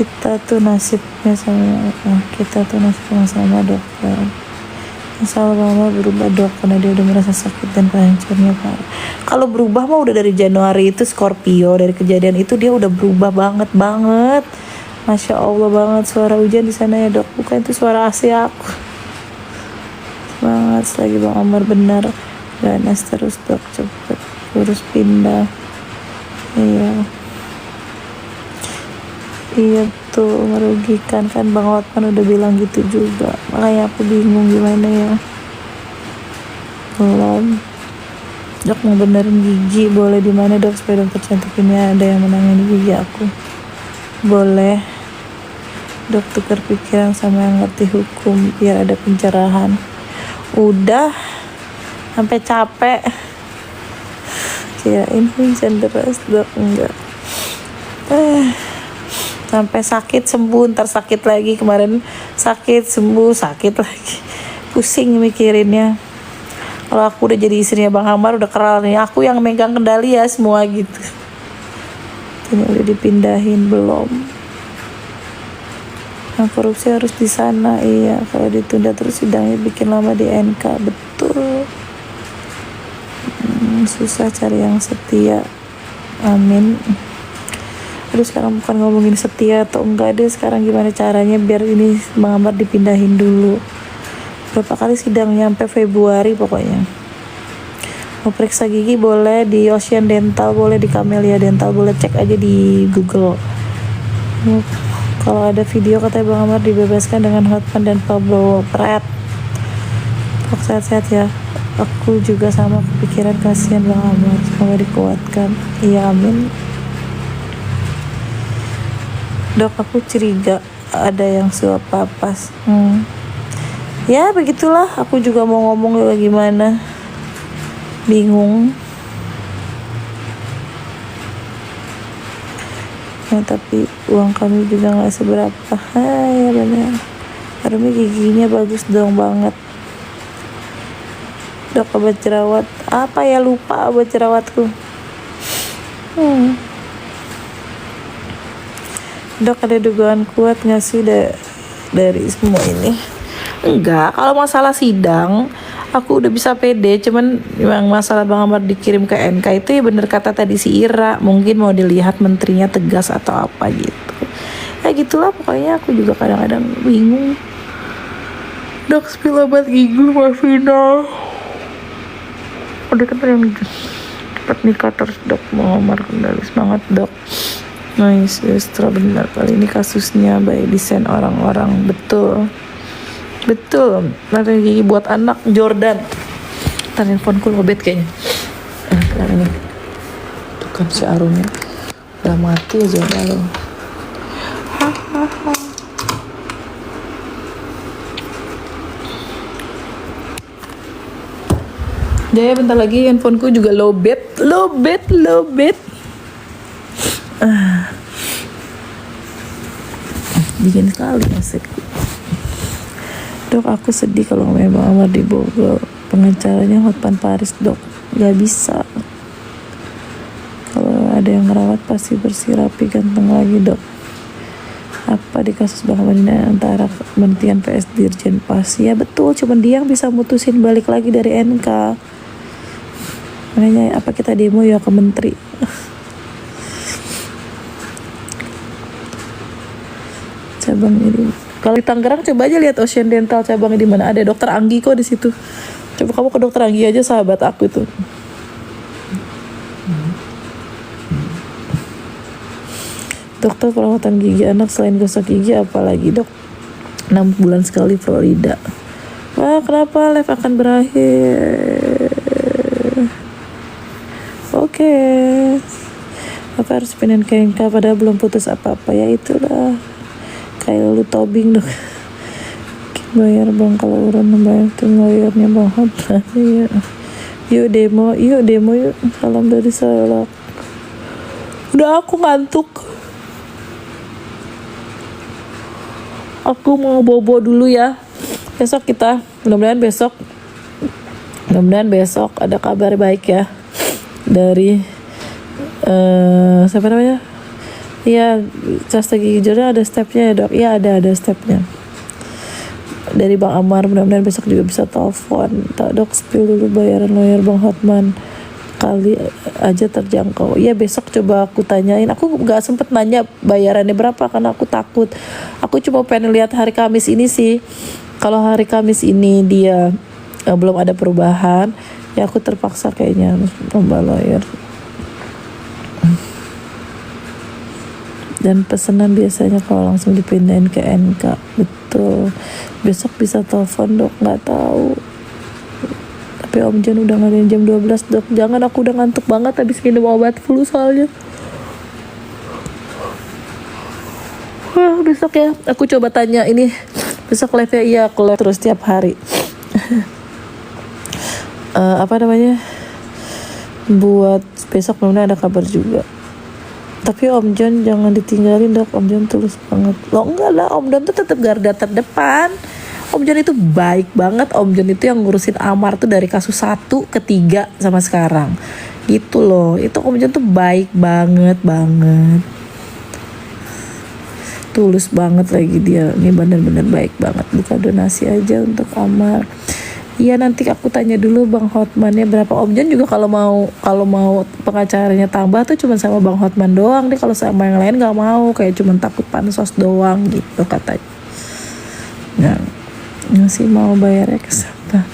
Kita tuh nasibnya sama dokter. Insya Allah berubah dok, karena dia udah merasa sakit dan kehancurnya parah. Kalau berubah mah udah dari Januari itu Scorpio, dari kejadian itu dia udah berubah banget. Masya Allah banget. Suara hujan di sana ya dok, bukan itu suara AC aku. Banget lagi Bang Amar benar, ganas terus dok, cepet. harus pindah. Iya tuh, merugikan kan. Bang Hotman udah bilang gitu juga, makanya aku bingung gimana ya. Belum. Dok mau benerin gigi, boleh di mana dok supaya dokter cantik ini ada yang menangani gigi aku? Boleh. Dok tukar pikiran sama yang ngerti hukum biar ada pencerahan. Udah sampai capek. Kirain hujan deras dok, enggak. Sampai sakit sembuh, ntar sakit lagi. Kemarin sakit sembuh, sakit lagi. Pusing mikirinnya. Kalau aku udah jadi istrinya Bang Amar, udah keral nih, aku yang megang kendali ya semua gitu. Ini udah dipindahin belum? Yang korupsi harus di sana. Iya, kalau ditunda terus sidangnya bikin lama di NK. Betul. Susah cari yang setia. Amin. Aduh, sekarang bukan ngomongin setia atau enggak deh, sekarang gimana caranya biar ini Bang Amar dipindahin dulu. Berapa kali sidangnya, sampai Februari pokoknya. Mau periksa gigi boleh di Ocean Dental, boleh di Camellia Dental, boleh cek aja di Google. Kalau ada video katanya Bang Amar dibebaskan dengan Hotman dan Pablo Pret. Sehat-sehat ya. Aku juga sama kepikiran, kasihan Bang Amar, semoga dikuatkan. Iya, amin. Dok, aku curiga ada yang suap papas. Ya begitulah, aku juga mau ngomong gimana, bingung. Ya, tapi uang kami juga nggak seberapa. Ya benar. Harusnya giginya bagus dong banget. Dok, obat jerawat apa ya, lupa obat jerawatku. Dok, ada dugaan kuat nggak sih dari semua ini? Enggak, kalau masalah sidang aku udah bisa pede, cuman yang masalah Bang Amar dikirim ke NK itu ya bener kata tadi si Ira, mungkin mau dilihat menterinya tegas atau apa gitu. Ya gitulah pokoknya, aku juga kadang-kadang bingung. Dok, spill obat gigi Marvina. Udah kan yang cepat nikah terus dok, Bang Amar kendali, semangat dok. Nice, extra benar kali ini kasusnya by desain orang-orang. Betul, nanti gigi buat anak Jordan. Ntar handphoneku lobet kayaknya. Ini tuh kan si Arumnya udah mati aja lalu. Jaya, bentar lagi handphoneku juga lobet. Dingin sekali asetku. Dok, aku sedih kalau memang Amar dibogol. Pengacaranya Hotman Paris dok, gak bisa. Kalau ada yang ngerawat pasti bersih rapi ganteng lagi dok. Apa di kasus Bang Amar ini antara kementerian PS Dirjen Pas? Ya betul, cuman dia yang bisa mutusin balik lagi dari NK. Makanya apa kita demo ya ke menteri. Cabangnya di, kalau di Tangerang coba aja lihat Ocean Dental cabangnya di mana. Ada dokter Anggi kok di situ. Coba kamu ke dokter Anggi aja, sahabat aku itu. Dokter perawatan gigi anak selain gosok gigi apalagi dok? 6 bulan sekali Florida. Wah, kenapa live akan berakhir? Oke. Apa harus pindahin ke NK padahal belum putus apa-apa? Ya itulah. Kayak lu tobing dok. Bayar bang, kalau orang membayar tuh bayarnya bang Hotman. Iya. Yuk demo yuk. Salam dari Salak. Udah, aku ngantuk. Aku mau bobo dulu ya. Besok kita, mudah-mudahan besok ada kabar baik ya dari siapa namanya? Iya, Swasta Gigi Jordan ada stepnya ya dok. Iya, ada stepnya dari Bang Amar. Mudah-mudahan besok juga bisa telepon. Tak dok, spill dulu bayaran lawyer Bang Hotman kali aja terjangkau. Iya, besok coba aku tanyain. Aku nggak sempet nanya bayarannya berapa karena aku takut. Aku cuma pengen lihat hari Kamis ini sih. Kalau hari Kamis ini dia belum ada perubahan, Ya aku terpaksa kayaknya harus membayar. Dan pesanan biasanya kalau langsung dipindahin ke NK. Betul. Besok bisa telepon dok, nggak tahu. Tapi Om Jan udah ngadain jam 12 dok. Jangan, aku udah ngantuk banget habis minum obat flu soalnya. Wah, besok ya aku coba tanya ini. Besok live ya, iya aku live terus tiap hari. Apa namanya? Buat besok mudah-mudahan ada kabar juga. Tapi Om Jan jangan ditinggalin dok, Om Jan tulus banget. Loh enggak lah, Om Jan tuh tetap garda terdepan. Om Jan itu baik banget. Om Jan itu yang ngurusin Amar tuh dari kasus 1 ke 3 sama sekarang. Gitu loh. Itu Om Jan tuh baik banget. Tulus banget lagi dia. Ini bener-bener baik banget. Buka donasi aja untuk Amar. Iya, nanti aku tanya dulu Bang Hotmannya berapa. Om Jan juga kalau mau pengacaranya tambah tuh cuma sama Bang Hotman doang. Dia kalau sama yang lain nggak mau, kayak cuma takut pansos doang gitu katanya. Nah, masih mau bayarnya ke siapa?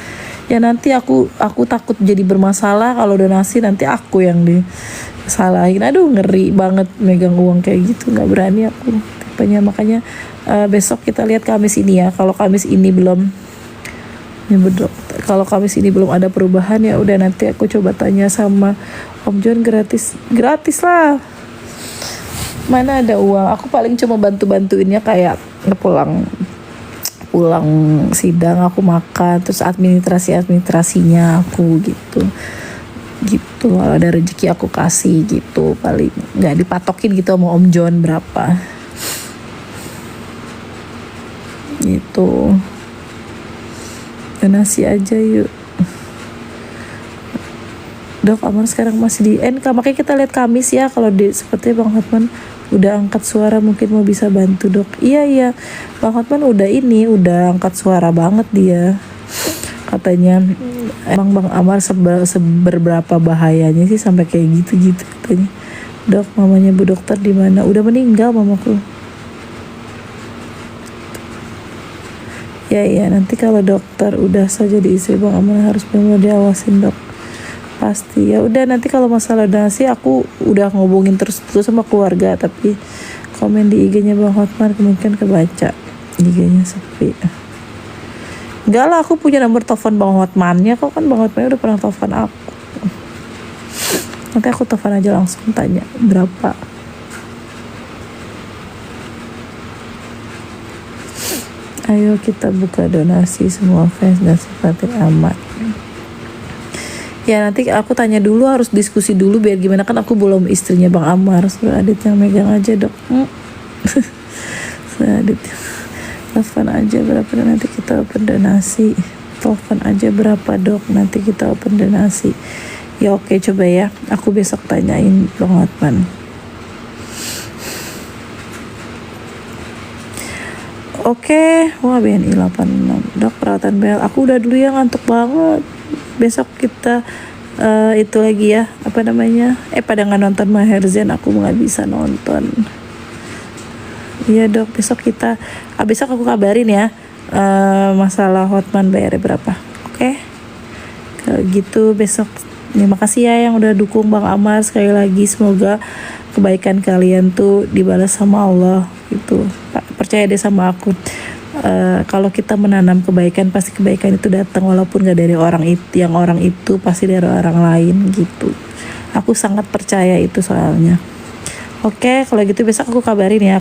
Ya nanti aku takut jadi bermasalah kalau donasi, nanti aku yang disalahin. Aduh, ngeri banget megang uang kayak gitu, nggak berani aku tipenya. Makanya besok kita lihat Kamis ini ya. Kalau Kamis ini belum kalau Kamis ini belum ada perubahan, ya udah nanti aku coba tanya sama Om Jon. Gratis lah, mana ada uang. Aku paling cuma bantuinnya kayak pulang sidang aku makan, terus administrasinya aku gitu kalau ada rezeki aku kasih gitu. Paling nggak dipatokin gitu sama Om Jon berapa gitu. Donasi aja yuk dok. Amar sekarang masih di NK, makanya kita lihat Kamis ya. Kalau seperti Bang Hotman udah angkat suara, mungkin mau bisa bantu dok. Iya Bang Hotman udah angkat suara banget dia. Katanya emang Bang Amar seberapa bahayanya sih sampai kayak gitu katanya. Dok, mamanya Bu Dokter di mana? Udah meninggal mamaku. Ya nanti kalau dokter udah saja di istri Bang Amar harus benar diawasin dok. Pasti ya udah. Nanti kalau masalah donasi aku udah ngobongin terus sama keluarga, tapi komen di IG-nya Bang Hotman kemungkinan kebaca. IG-nya sepi. Enggak lah, aku punya nomor telepon Bang Hotmannya kok. Kan Bang Hotman udah pernah telepon aku. Nanti aku telepon aja langsung tanya berapa. Ayo kita buka donasi semua fans dan sifatnya amat. Ya nanti aku tanya dulu, harus diskusi dulu biar gimana, kan aku belum istrinya Bang Amar. Suruh Adit yang megang aja dok. Suruh Adit telepon aja berapa nanti kita open donasi. Telepon aja berapa dok, nanti kita open donasi. Ya oke, coba ya. Aku besok tanyain Bang Hotman. Oke, wah BNI 86 dok, perawatan BL. Aku udah dulu ya, ngantuk banget. Besok kita itu lagi ya, apa namanya? Pada nggak nonton Maher Zain, aku nggak bisa nonton. Iya dok, besok aku kabarin ya masalah Hotman bayarnya berapa. Oke, kalau gitu besok. Terima kasih ya yang udah dukung Bang Amar. Sekali lagi semoga kebaikan kalian tuh dibalas sama Allah gitu. Percaya deh sama aku. Kalau kita menanam kebaikan, pasti kebaikan itu datang, walaupun gak dari orang itu pasti dari orang lain gitu. Aku sangat percaya itu soalnya. Oke, kalau gitu besok aku kabarin ya.